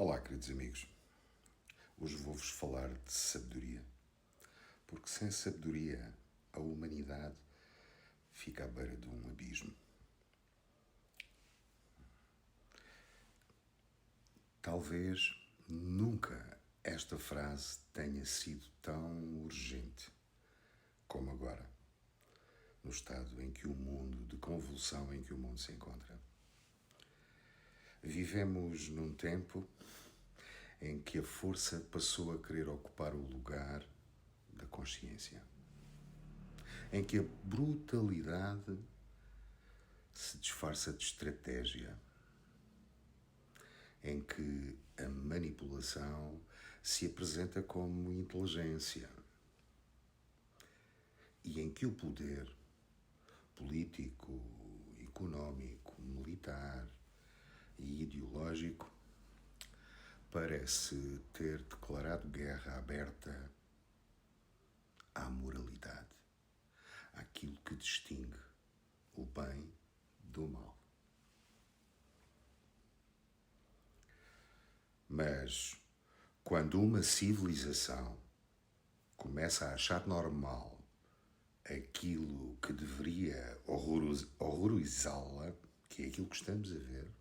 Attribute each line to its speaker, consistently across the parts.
Speaker 1: Olá, queridos amigos. Hoje vou-vos falar de sabedoria, porque sem sabedoria a humanidade fica à beira de um abismo. Talvez nunca esta frase tenha sido tão urgente como agora, no estado em que o mundo, de convulsão em que o mundo se encontra. Vivemos num tempo em que a força passou a querer ocupar o lugar da consciência, em que a brutalidade se disfarça de estratégia, em que a manipulação se apresenta como inteligência e em que o poder político, económico, militar e ideológico parece ter declarado guerra aberta à moralidade, àquilo que distingue o bem do mal. Mas quando uma civilização começa a achar normal aquilo que deveria horrorizá-la, que é aquilo que estamos a ver,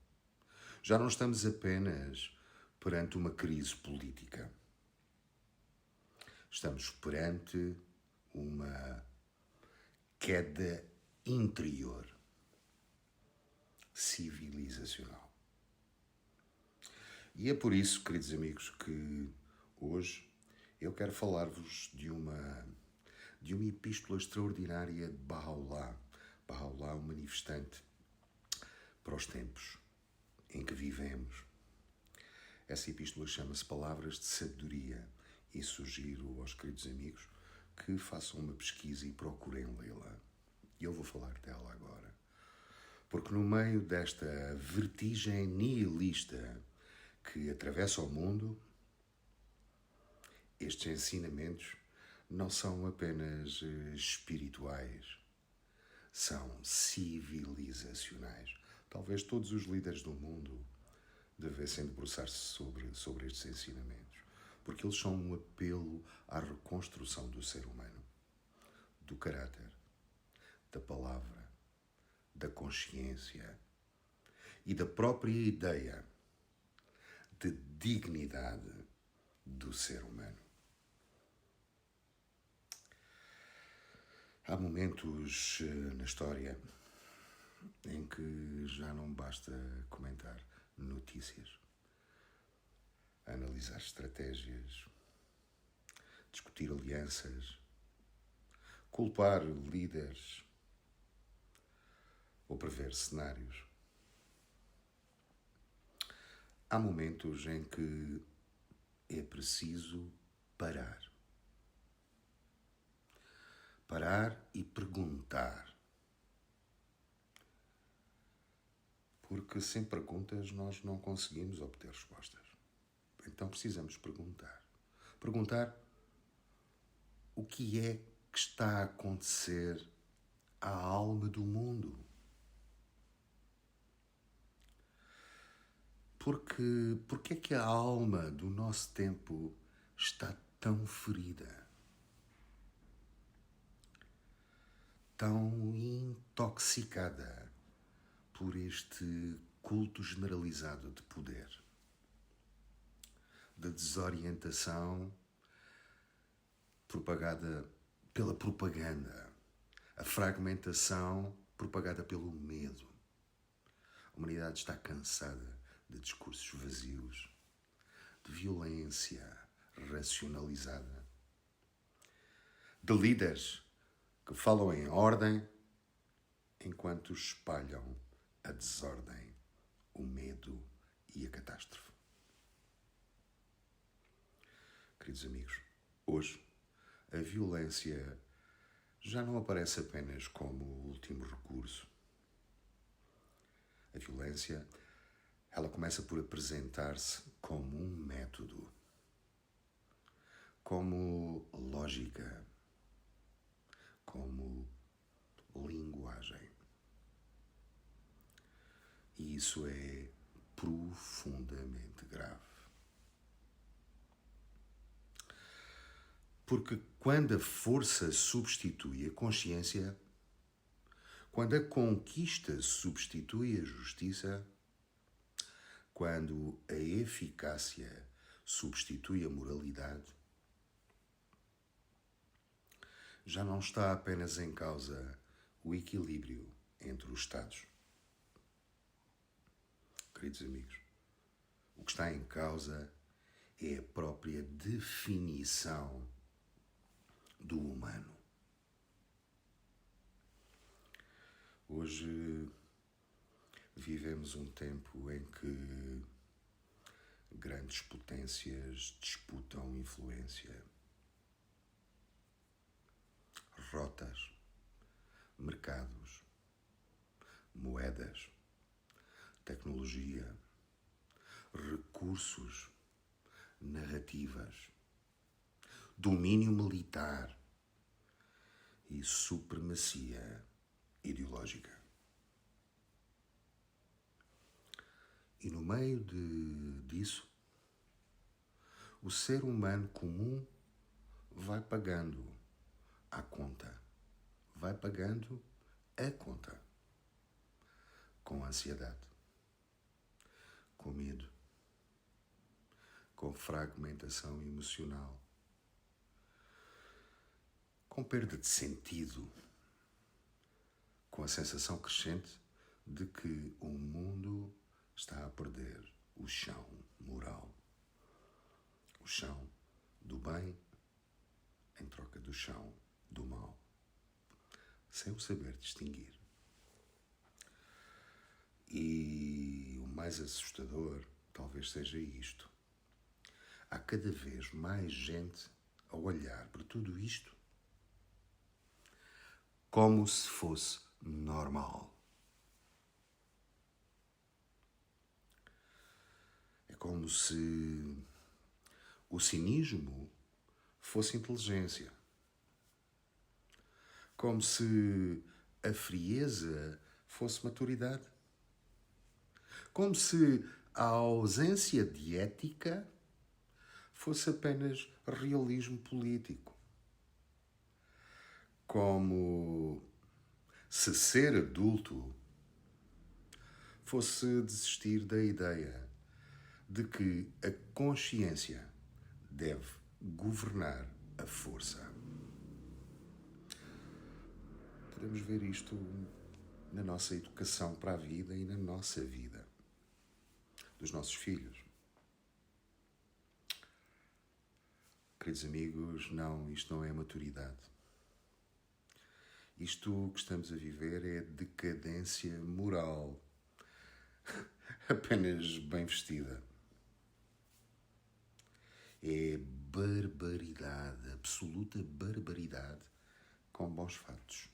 Speaker 1: já não estamos apenas perante uma crise política. Estamos perante uma queda interior, civilizacional. E é por isso, queridos amigos, que hoje eu quero falar-vos de uma epístola extraordinária de Baha'u'lláh. Baha'u'lláh, um manifestante para os tempos em que vivemos. Essa epístola chama-se Palavras de Sabedoria e sugiro aos queridos amigos que façam uma pesquisa e procurem lê-la. E eu vou falar dela agora. Porque no meio desta vertigem nihilista que atravessa o mundo, estes ensinamentos não são apenas espirituais, são civilizacionais. Talvez todos os líderes do mundo devessem debruçar-se sobre estes ensinamentos, porque eles são um apelo à reconstrução do ser humano, do caráter, da palavra, da consciência e da própria ideia de dignidade do ser humano. Há momentos na história em que já não basta comentar notícias, analisar estratégias, discutir alianças, culpar líderes ou prever cenários. Há momentos em que é preciso parar. Parar e perguntar. Porque sem perguntas nós não conseguimos obter respostas. Então precisamos perguntar. Perguntar o que é que está a acontecer à alma do mundo. Porque é que a alma do nosso tempo está tão ferida? Tão intoxicada por este culto generalizado de poder, de desorientação propagada pela propaganda, a fragmentação propagada pelo medo. A humanidade está cansada de discursos vazios, de violência racionalizada, de líderes que falam em ordem enquanto espalham a desordem, o medo e a catástrofe. Queridos amigos, hoje a violência já não aparece apenas como último recurso. A violência, ela começa por apresentar-se como um método, como lógica, como linguagem. E isso é profundamente grave. Porque quando a força substitui a consciência, quando a conquista substitui a justiça, quando a eficácia substitui a moralidade, já não está apenas em causa o equilíbrio entre os Estados. Queridos amigos, o que está em causa é a própria definição do humano. Hoje vivemos um tempo em que grandes potências disputam influência. Rotas, mercados, moedas, tecnologia, recursos, narrativas, domínio militar e supremacia ideológica. E no meio disso, o ser humano comum vai pagando a conta, vai pagando a conta, com ansiedade, com medo, com fragmentação emocional, com perda de sentido, com a sensação crescente de que o mundo está a perder o chão moral, o chão do bem em troca do chão do mal, sem o saber distinguir. E o mais assustador talvez seja isto. Há cada vez mais gente a olhar para tudo isto como se fosse normal. É como se o cinismo fosse inteligência. Como se a frieza fosse maturidade. Como se a ausência de ética fosse apenas realismo político. Como se ser adulto fosse desistir da ideia de que a consciência deve governar a força. Podemos ver isto na nossa educação para a vida e na nossa vida, dos nossos filhos. Queridos amigos, não, isto não é maturidade. Isto que estamos a viver é decadência moral, apenas bem vestida. É barbaridade, absoluta barbaridade, com bons fatos.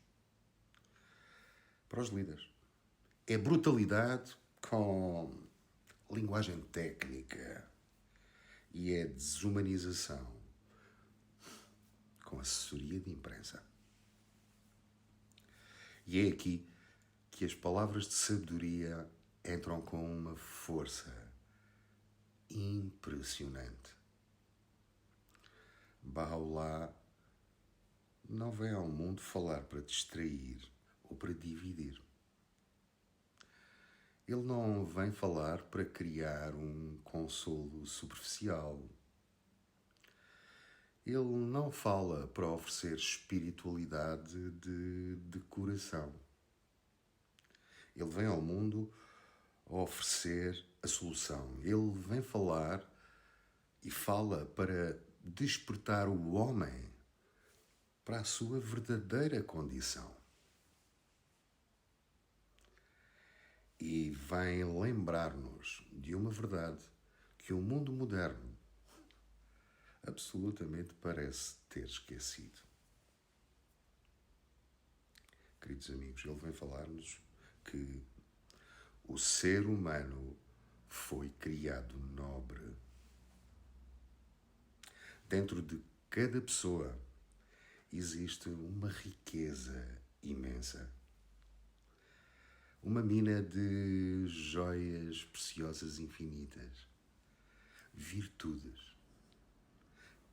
Speaker 1: Para os líderes. É brutalidade com linguagem técnica e é desumanização com assessoria de imprensa. E é aqui que as palavras de sabedoria entram com uma força impressionante. Baha'u'lláh não vem ao mundo falar para distrair ou para dividir. Ele não vem falar para criar um consolo superficial. Ele não fala para oferecer espiritualidade de decoração. Ele vem ao mundo a oferecer a solução. Ele vem falar e fala para despertar o homem para a sua verdadeira condição. E vem lembrar-nos de uma verdade que o mundo moderno absolutamente parece ter esquecido. Queridos amigos, ele vem falar-nos que o ser humano foi criado nobre. Dentro de cada pessoa existe uma riqueza imensa. Uma mina de joias preciosas infinitas, virtudes,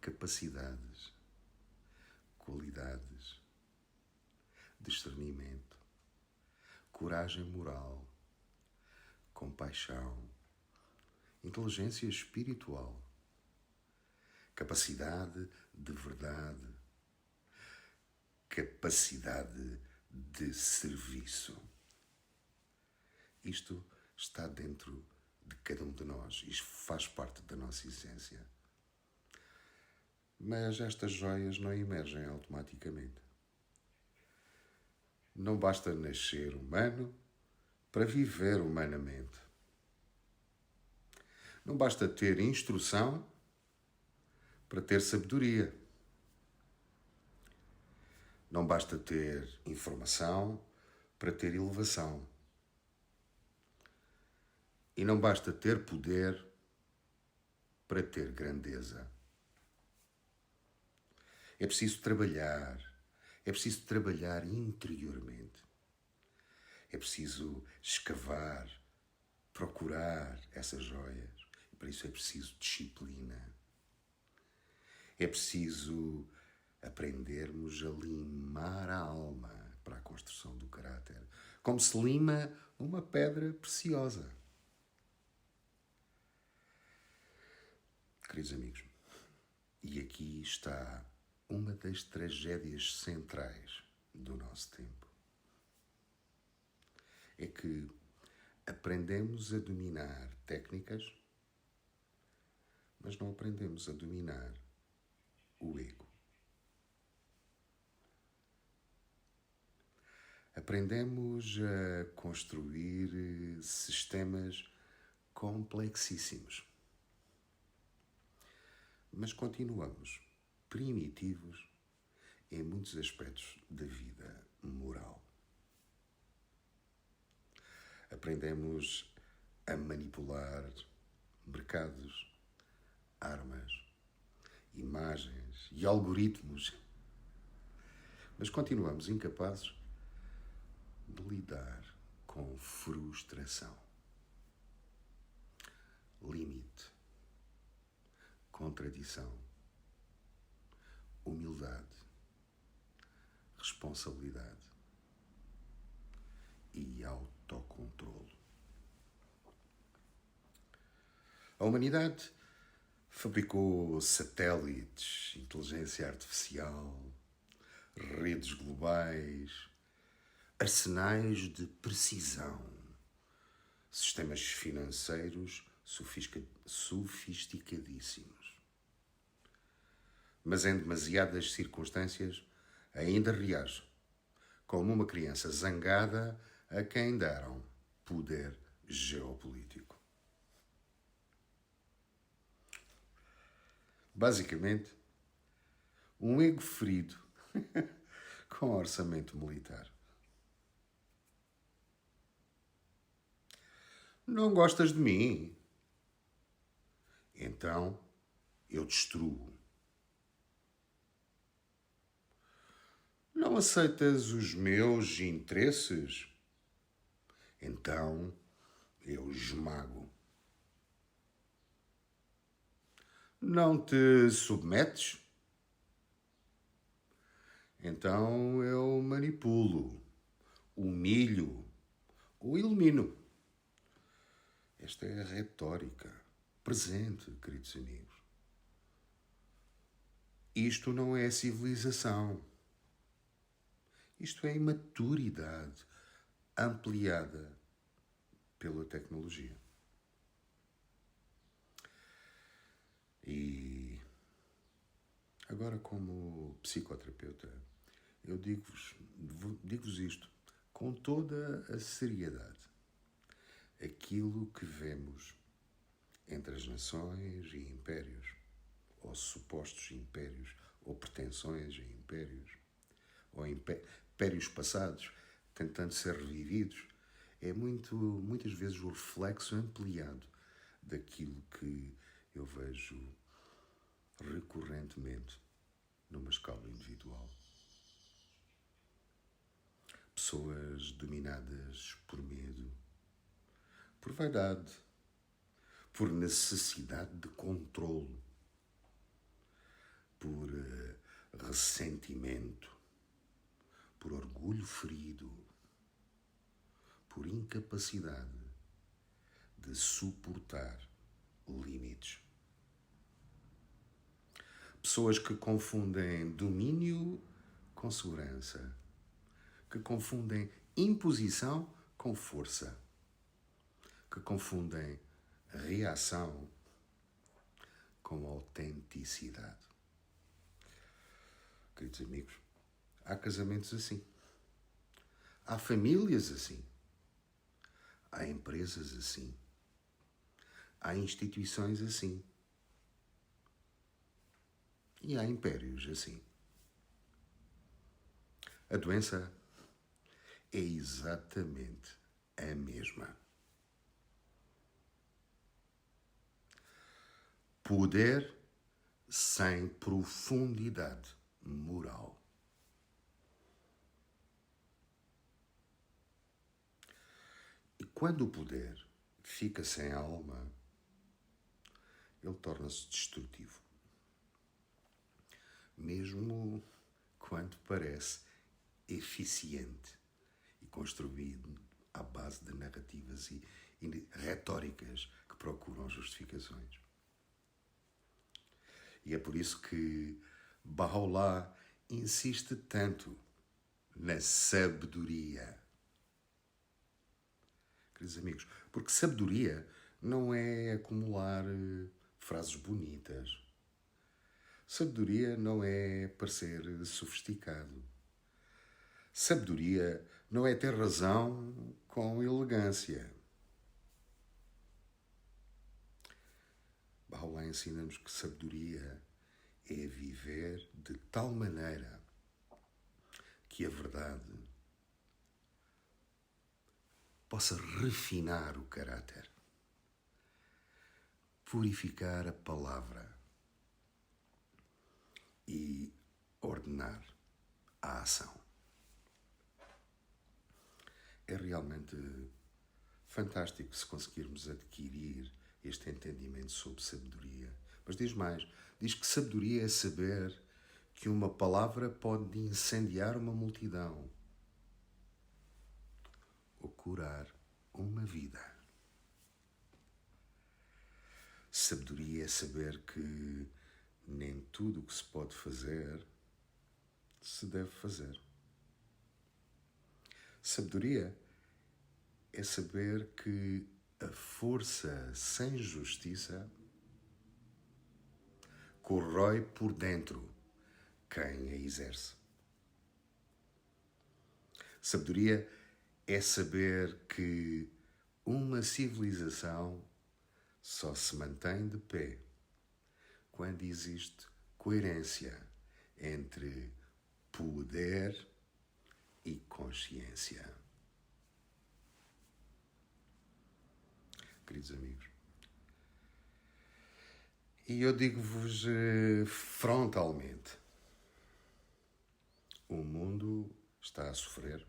Speaker 1: capacidades, qualidades, discernimento, coragem moral, compaixão, inteligência espiritual, capacidade de verdade, capacidade de serviço. Isto está dentro de cada um de nós. Isto faz parte da nossa essência. Mas estas joias não emergem automaticamente. Não basta nascer humano para viver humanamente. Não basta ter instrução para ter sabedoria. Não basta ter informação para ter elevação. E não basta ter poder para ter grandeza. É preciso trabalhar interiormente. É preciso escavar, procurar essas joias. E para isso é preciso disciplina. É preciso aprendermos a limar a alma para a construção do caráter, como se lima uma pedra preciosa. Queridos amigos, e aqui está uma das tragédias centrais do nosso tempo. É que aprendemos a dominar técnicas, mas não aprendemos a dominar o ego. Aprendemos a construir sistemas complexíssimos, mas continuamos primitivos em muitos aspectos da vida moral. Aprendemos a manipular mercados, armas, imagens e algoritmos, mas continuamos incapazes de lidar com frustração, limite, contradição, humildade, responsabilidade e autocontrolo. A humanidade fabricou satélites, inteligência artificial, redes globais, arsenais de precisão, sistemas financeiros sofisticadíssimos. Mas em demasiadas circunstâncias ainda reage como uma criança zangada a quem deram poder geopolítico. Basicamente, um ego ferido com orçamento militar. Não gostas de mim? Então eu destruo. Não aceitas os meus interesses? Então eu esmago. Não te submetes? Então eu manipulo, humilho ou elimino. Esta é a retórica presente, queridos amigos. Isto não é civilização. Isto é imaturidade ampliada pela tecnologia. E agora, como psicoterapeuta, eu digo-vos isto com toda a seriedade. Aquilo que vemos entre as nações e impérios, ou supostos impérios, ou pretensões a impérios, ou impérios passados tentando ser revividos, é muitas vezes o reflexo ampliado daquilo que eu vejo recorrentemente numa escala individual. Pessoas dominadas por medo, por vaidade, por necessidade de controlo, por ressentimento, por orgulho ferido, por incapacidade de suportar limites. Pessoas que confundem domínio com segurança, que confundem imposição com força, que confundem reação com autenticidade. Queridos amigos, há casamentos assim, há famílias assim, há empresas assim, há instituições assim e há impérios assim. A doença é exatamente a mesma. Poder sem profundidade moral. E quando o poder fica sem alma, ele torna-se destrutivo. Mesmo quando parece eficiente e construído à base de narrativas e retóricas que procuram justificações. E é por isso que Baha'u'lláh insiste tanto na sabedoria. Queridos amigos, porque sabedoria não é acumular frases bonitas. Sabedoria não é parecer sofisticado. Sabedoria não é ter razão com elegância. Baha'u'lláh ensina-nos que sabedoria é viver de tal maneira que a verdade possa refinar o caráter, purificar a palavra e ordenar a ação. É realmente fantástico se conseguirmos adquirir este entendimento sobre sabedoria. Mas diz mais, diz que sabedoria é saber que uma palavra pode incendiar uma multidão ou curar uma vida. Sabedoria é saber que nem tudo o que se pode fazer se deve fazer. Sabedoria é saber que a força sem justiça corrói por dentro quem a exerce. Sabedoria é saber que uma civilização só se mantém de pé quando existe coerência entre poder e consciência. Queridos amigos, e eu digo-vos frontalmente, o mundo está a sofrer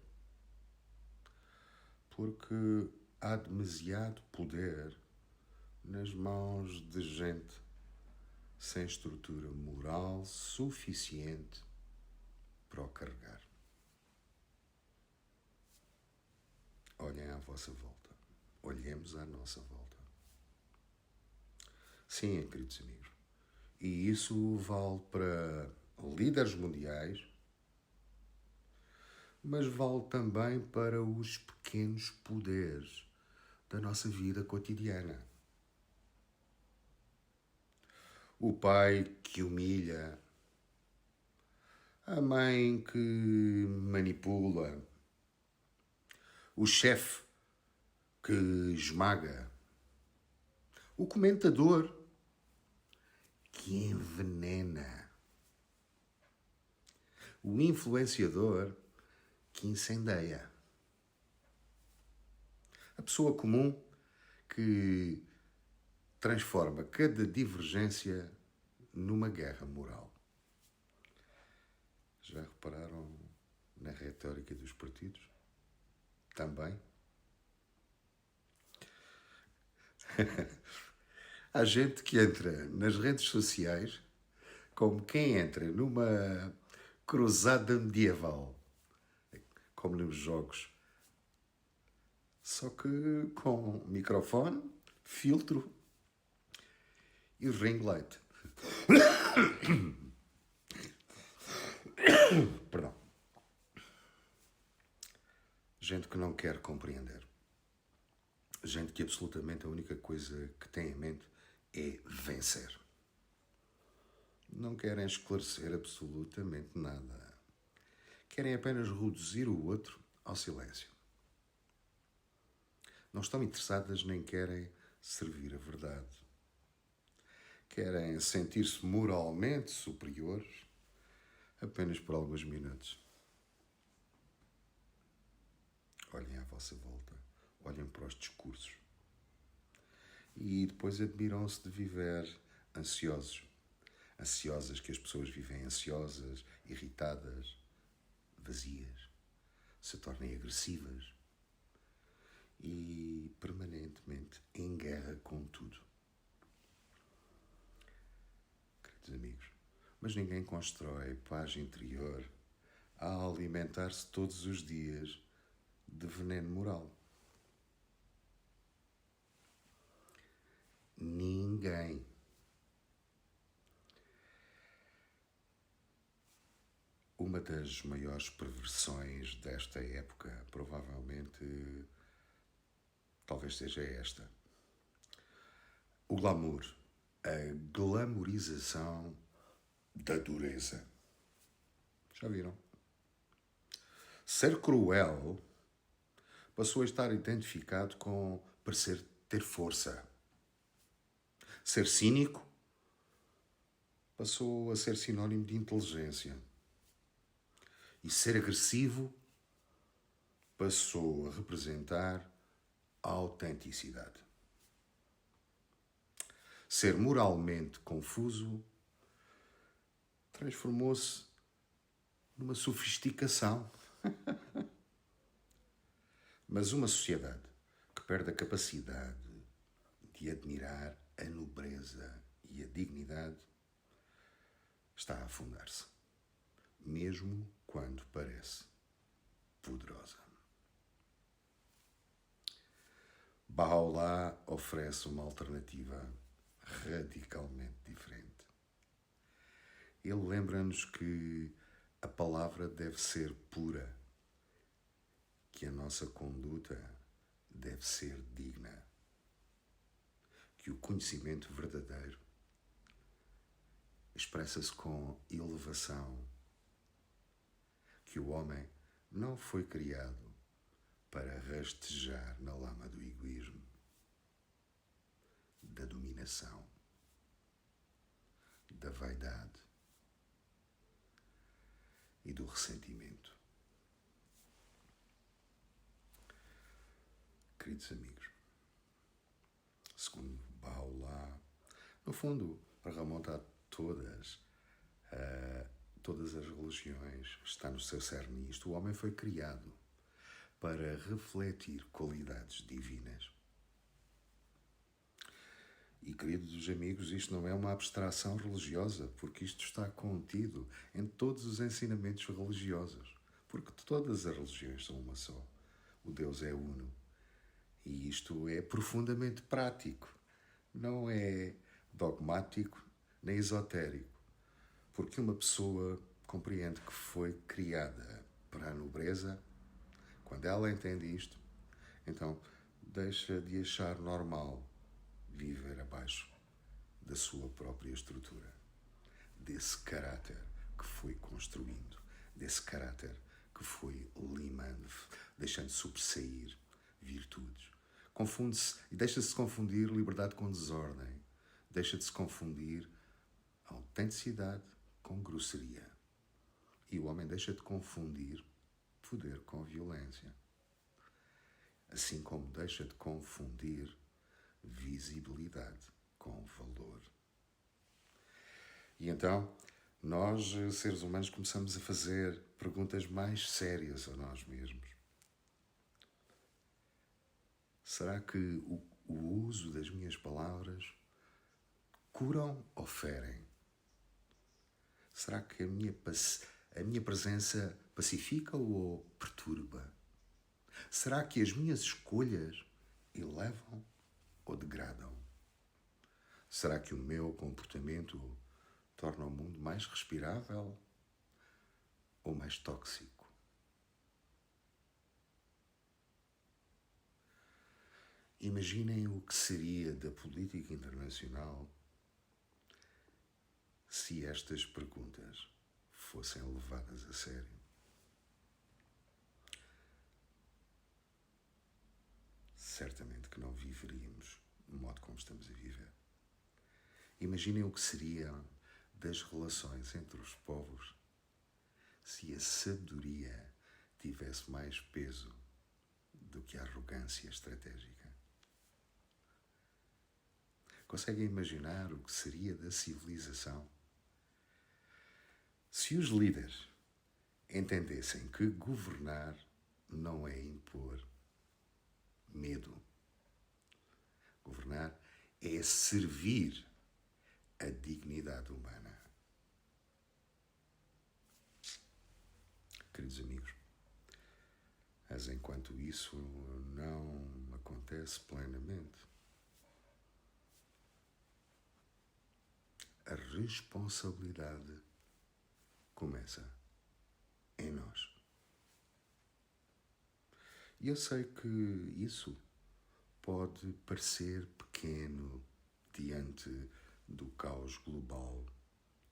Speaker 1: porque há demasiado poder nas mãos de gente sem estrutura moral suficiente para o carregar. Olhem à vossa volta. Olhemos à nossa volta. Sim, queridos amigos. E isso vale para líderes mundiais, mas vale também para os pequenos poderes da nossa vida cotidiana. O pai que humilha, a mãe que manipula, o chefe que esmaga, o comentador que envenena, o influenciador que incendeia, a pessoa comum que transforma cada divergência numa guerra moral. Já repararam na retórica dos partidos? Também. Há gente que entra nas redes sociais como quem entra numa cruzada medieval, como nos jogos. Só que com microfone, filtro e ring light. Perdão. Gente que não quer compreender. Gente que absolutamente a única coisa que tem em mente é vencer. Não querem esclarecer absolutamente nada. Querem apenas reduzir o outro ao silêncio. Não estão interessadas nem querem servir a verdade. Querem sentir-se moralmente superiores apenas por alguns minutos. Olhem à vossa volta, olhem para os discursos e depois admiram-se de viver ansiosos. Ansiosas, que as pessoas vivem ansiosas, irritadas, vazias, se tornem agressivas e permanentemente em guerra com tudo. Queridos amigos, mas ninguém constrói paz interior a alimentar-se todos os dias de veneno moral. Ninguém. Uma das maiores perversões desta época, provavelmente, talvez seja esta. O glamour, a glamorização da dureza. Já viram? Ser cruel passou a estar identificado com parecer ter força. Ser cínico passou a ser sinónimo de inteligência. E ser agressivo passou a representar a autenticidade. Ser moralmente confuso transformou-se numa sofisticação. Mas uma sociedade que perde a capacidade de admirar a nobreza e a dignidade está a afundar-se, mesmo quando parece poderosa. Baha'u'lláh oferece uma alternativa radicalmente diferente. Ele lembra-nos que a palavra deve ser pura, que a nossa conduta deve ser digna, que o conhecimento verdadeiro expressa-se com elevação, que o homem não foi criado para rastejar na lama do egoísmo, da dominação, da vaidade e do ressentimento. Queridos amigos, segundo Baha'u'lláh, no fundo, remonta a todas as religiões, está no seu cerne isto. O homem foi criado para refletir qualidades divinas. E, queridos amigos, isto não é uma abstração religiosa, porque isto está contido em todos os ensinamentos religiosos, porque todas as religiões são uma só. O Deus é uno. E isto é profundamente prático, não é dogmático nem esotérico, porque uma pessoa compreende que foi criada para a nobreza. Quando ela entende isto, então deixa de achar normal viver abaixo da sua própria estrutura, desse caráter que foi construindo, desse caráter que foi limando, deixando sobressair virtudes. Confunde-se e deixa-se confundir liberdade com desordem. Deixa de se confundir autenticidade com grosseria. E o homem deixa de confundir poder com violência. Assim como deixa de confundir visibilidade com valor. E então, nós, seres humanos, começamos a fazer perguntas mais sérias a nós mesmos. Será que o uso das minhas palavras curam ou ferem? Será que A minha presença pacifica ou perturba? Será que as minhas escolhas elevam ou degradam? Será que o meu comportamento torna o mundo mais respirável ou mais tóxico? Imaginem o que seria da política internacional se estas perguntas fossem levadas a sério. Certamente que não viveríamos do modo como estamos a viver. Imaginem o que seriam das relações entre os povos se a sabedoria tivesse mais peso do que a arrogância estratégica. Conseguem imaginar o que seria da civilização se os líderes entendessem que governar não é impor medo? Governar é servir a dignidade humana. Queridos amigos, mas enquanto isso não acontece plenamente, a responsabilidade começa em nós. E eu sei que isso pode parecer pequeno diante do caos global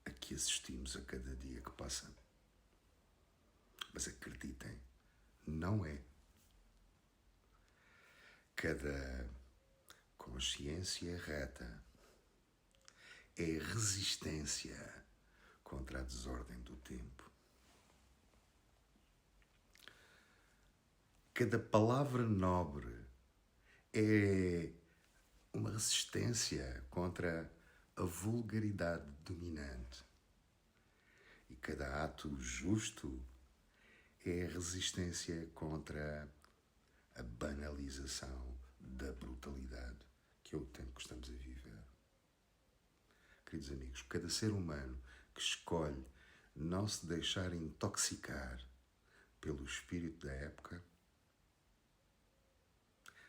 Speaker 1: a que assistimos a cada dia que passa. Mas acreditem, não é. Cada consciência reta é resistência contra a desordem do tempo. Cada palavra nobre é uma resistência contra a vulgaridade dominante. E cada ato justo é resistência contra a banalização da brutalidade, que é o tempo que estamos a viver. Queridos amigos, cada ser humano que escolhe não se deixar intoxicar pelo espírito da época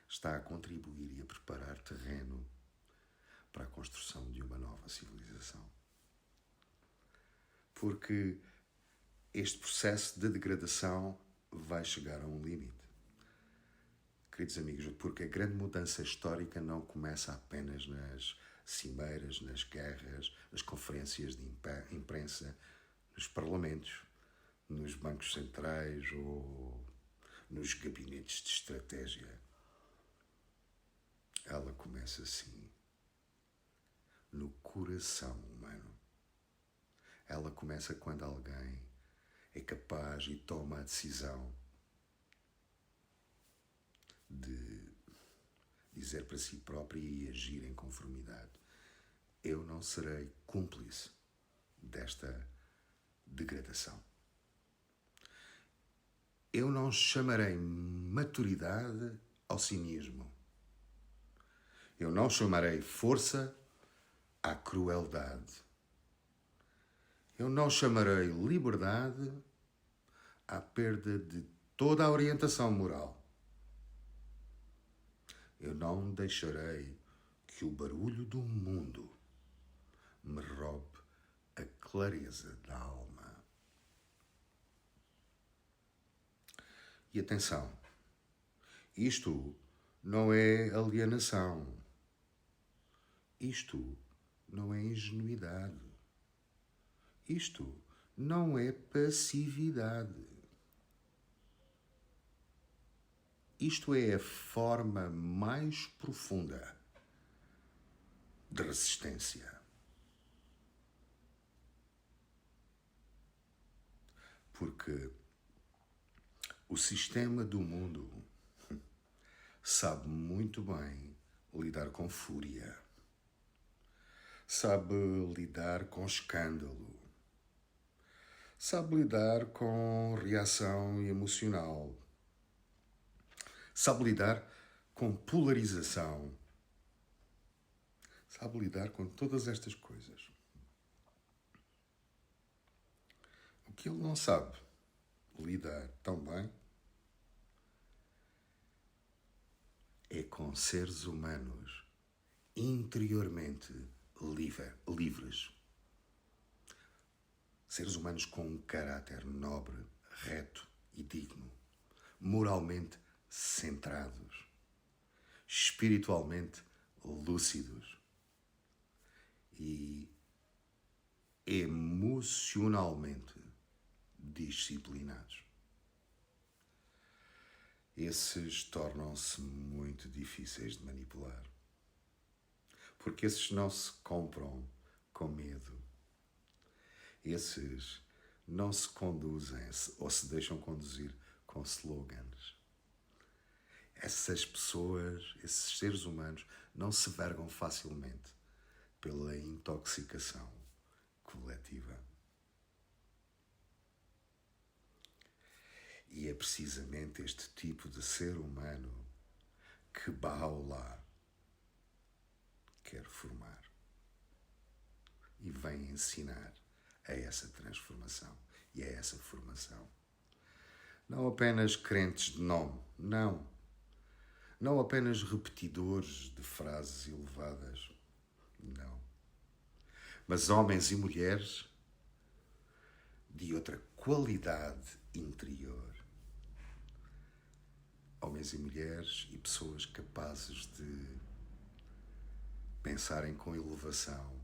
Speaker 1: está a contribuir e a preparar terreno para a construção de uma nova civilização. Porque este processo de degradação vai chegar a um limite. Queridos amigos, porque a grande mudança histórica não começa apenas nas cimeiras, nas guerras, nas conferências de imprensa, nos parlamentos, nos bancos centrais ou nos gabinetes de estratégia. Ela começa assim, no coração humano. Ela começa quando alguém é capaz e toma a decisão de dizer para si própria e agir em conformidade. Eu não serei cúmplice desta degradação. Eu não chamarei maturidade ao cinismo. Eu não chamarei força à crueldade. Eu não chamarei liberdade à perda de toda a orientação moral. Eu não deixarei que o barulho do mundo me roube a clareza da alma. E atenção, isto não é alienação. Isto não é ingenuidade. Isto não é passividade. Isto é a forma mais profunda de resistência. Porque o sistema do mundo sabe muito bem lidar com fúria, sabe lidar com escândalo, sabe lidar com reação emocional, sabe lidar com polarização, sabe lidar com todas estas coisas. O que ele não sabe lidar tão bem é com seres humanos interiormente livres. Seres humanos com um caráter nobre, reto e digno, moralmente centrados, espiritualmente lúcidos e emocionalmente disciplinados. Esses tornam-se muito difíceis de manipular, porque esses não se compram com medo. Esses não se conduzem ou se deixam conduzir com slogans. Essas pessoas, esses seres humanos, não se vergam facilmente pela intoxicação coletiva. E é precisamente este tipo de ser humano que Baha'u'lláh quer formar e vem ensinar a essa transformação e a essa formação. Não apenas crentes de nome, não. Não apenas repetidores de frases elevadas, não. Mas homens e mulheres de outra qualidade interior. Homens e mulheres e pessoas capazes de pensarem com elevação,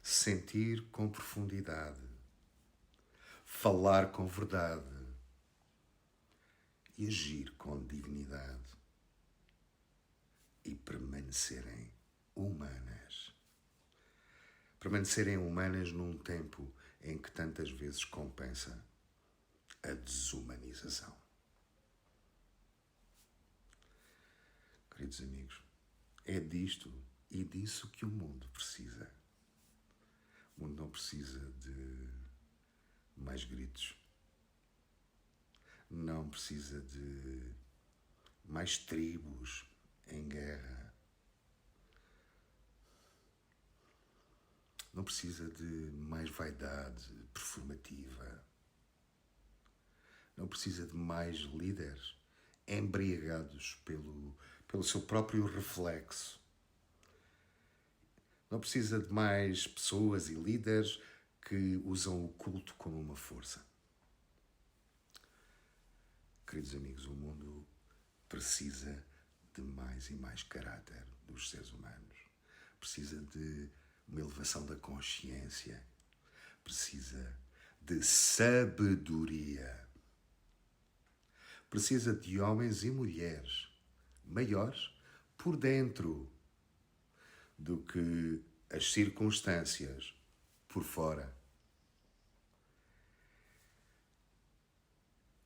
Speaker 1: sentir com profundidade, falar com verdade e agir com dignidade e permanecerem humanas. Permanecerem humanas num tempo em que tantas vezes compensa a desumanização. Queridos amigos, é disto e disso que o mundo precisa. O mundo não precisa de mais gritos. Não precisa de mais tribos em guerra. Não precisa de mais vaidade performativa. Não precisa de mais líderes embriagados pelo seu próprio reflexo. Não precisa de mais pessoas e líderes que usam o culto como uma força. Queridos amigos, o mundo precisa de mais e mais caráter dos seres humanos. Precisa de uma elevação da consciência. Precisa de sabedoria. Precisa de homens e mulheres maiores por dentro do que as circunstâncias por fora.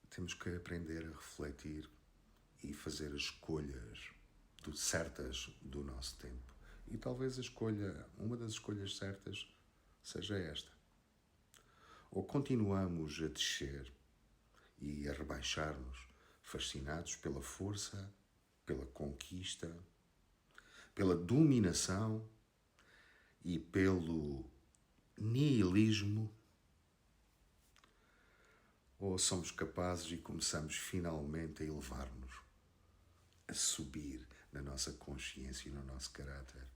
Speaker 1: Temos que aprender a refletir e fazer as escolhas certas do nosso tempo. E talvez uma das escolhas certas seja esta. Ou continuamos a descer e a rebaixar-nos, fascinados pela força, pela conquista, pela dominação e pelo nihilismo, ou somos capazes e começamos finalmente a elevar-nos, a subir na nossa consciência e no nosso caráter,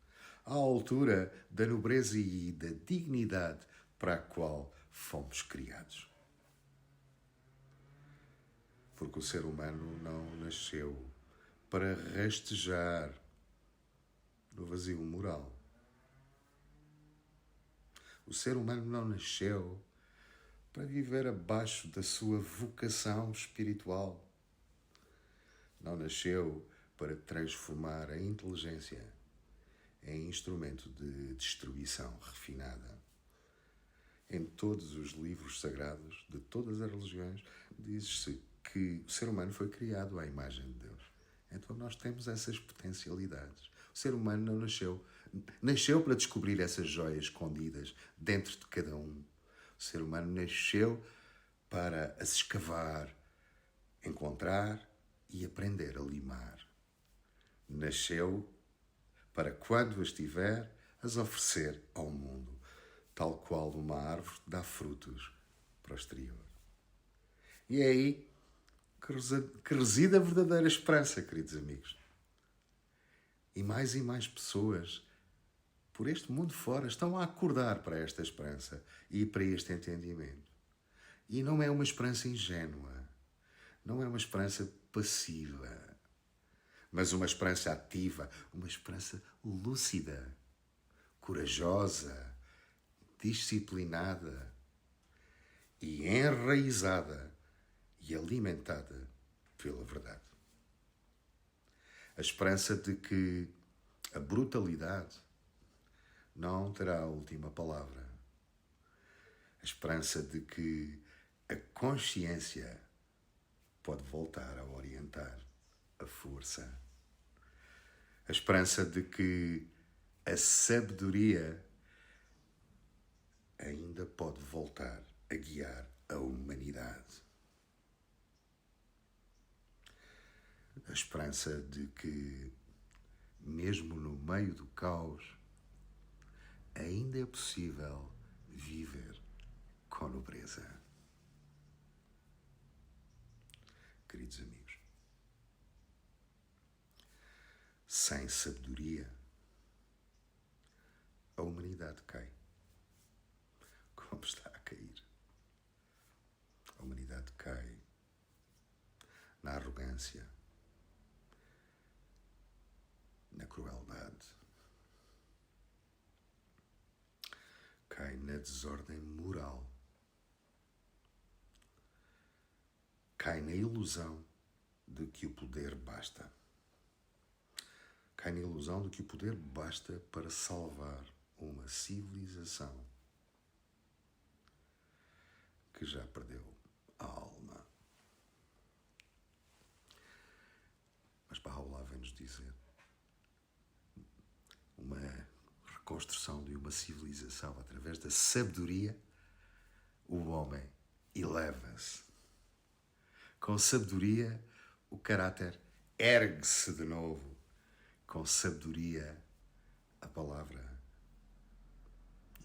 Speaker 1: à altura da nobreza e da dignidade para a qual fomos criados. Porque o ser humano não nasceu para rastejar no vazio moral. O ser humano não nasceu para viver abaixo da sua vocação espiritual. Não nasceu para transformar a inteligência em instrumento de destruição refinada. Em todos os livros sagrados de todas as religiões diz-se que o ser humano foi criado à imagem de Deus. Então nós temos essas potencialidades. O ser humano não nasceu para descobrir essas joias escondidas dentro de cada um. O ser humano nasceu para as escavar, encontrar e aprender a limar. Nasceu para, quando as tiver, as oferecer ao mundo, tal qual uma árvore dá frutos para o exterior. E é aí que reside a verdadeira esperança, queridos amigos. E mais pessoas por este mundo fora estão a acordar para esta esperança e para este entendimento. E não é uma esperança ingênua, não é uma esperança passiva, mas uma esperança ativa, uma esperança lúcida, corajosa, disciplinada e enraizada e alimentada pela verdade. A esperança de que a brutalidade não terá a última palavra. A esperança de que a consciência pode voltar a orientar a força. A esperança de que a sabedoria ainda pode voltar a guiar a humanidade. A esperança de que, mesmo no meio do caos, ainda é possível viver com nobreza. Queridos amigos, sem sabedoria, a humanidade cai, como está a cair. A humanidade cai na arrogância, na crueldade, cai na desordem moral, cai na ilusão de que o poder basta. Cai na ilusão de que o poder basta para salvar uma civilização que já perdeu a alma. Mas Baha'u'lláh vem-nos dizer uma reconstrução de uma civilização através da sabedoria, o homem eleva-se. Com sabedoria, o caráter ergue-se de novo. Com sabedoria, a palavra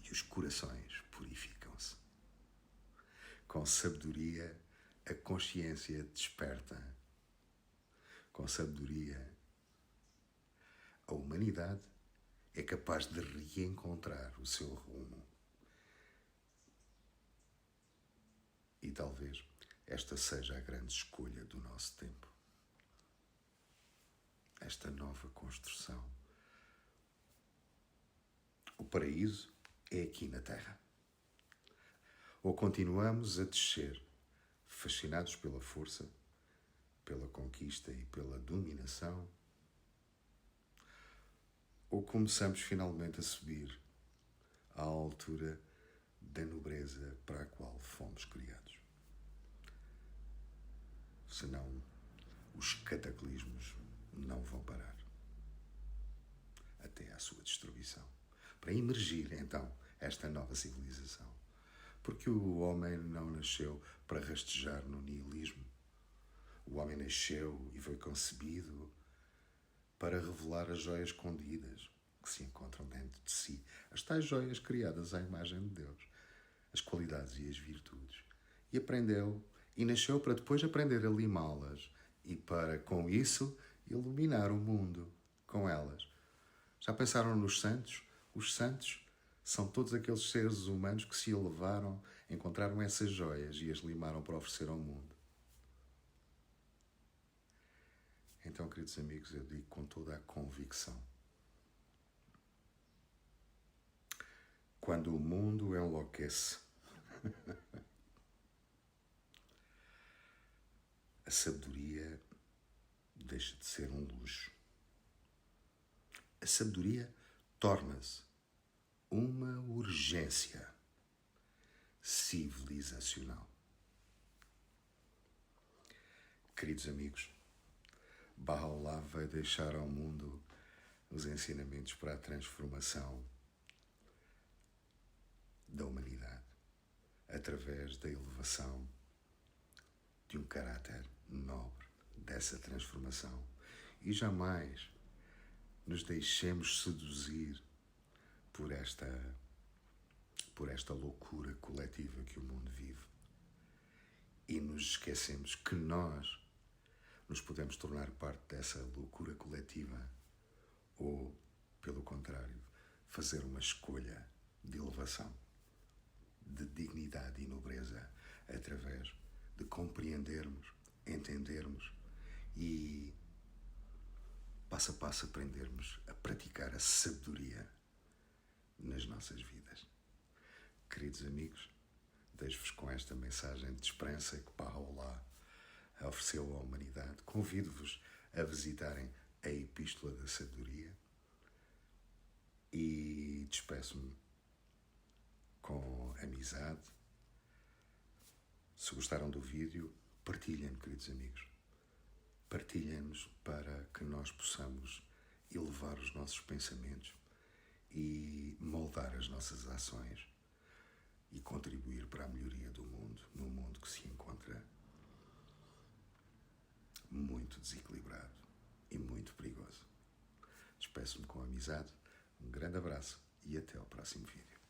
Speaker 1: e os corações purificam-se. Com sabedoria, a consciência desperta. Com sabedoria, a humanidade é capaz de reencontrar o seu rumo. E talvez esta seja a grande escolha do nosso tempo. Esta nova construção. O paraíso é aqui na Terra. Ou continuamos a descer, fascinados pela força, pela conquista e pela dominação, ou começamos finalmente a subir à altura da nobreza para a qual fomos criados. Senão, os cataclismos não vão parar até à sua destruição, para emergir então esta nova civilização. Porque o homem não nasceu para rastejar no niilismo. O homem nasceu e foi concebido para revelar as joias escondidas que se encontram dentro de si, as tais joias criadas à imagem de Deus, as qualidades e as virtudes. E aprendeu, e nasceu para depois aprender a limá-las e para, com isso, iluminar o mundo com elas. Já pensaram nos santos? Os santos são todos aqueles seres humanos que se elevaram, encontraram essas joias e as limaram para oferecer ao mundo. Então, queridos amigos, eu digo com toda a convicção: quando o mundo enlouquece, a sabedoria deixa de ser um luxo. A sabedoria torna-se uma urgência civilizacional. Queridos amigos, Baha'u'lláh vai deixar ao mundo os ensinamentos para a transformação da humanidade através da elevação de um caráter nobre dessa transformação. E jamais nos deixemos seduzir por esta loucura coletiva que o mundo vive. e nos esquecemos que nós nos podemos tornar parte dessa loucura coletiva ou, pelo contrário, fazer uma escolha de elevação, de dignidade e nobreza através de compreendermos, entendermos e passo a passo aprendermos a praticar a sabedoria nas nossas vidas. Queridos amigos, deixo-vos com esta mensagem de esperança que Baha'u'lláh ofereceu à humanidade. Convido-vos a visitarem a Epístola da Sabedoria e despeço-me com amizade. Se gostaram do vídeo, partilhem-no, queridos amigos. Partilhem-nos para que nós possamos elevar os nossos pensamentos e moldar as nossas ações e contribuir para a melhoria do mundo, num mundo que se encontra muito desequilibrado e muito perigoso. Despeço-me com amizade, um grande abraço e até ao próximo vídeo.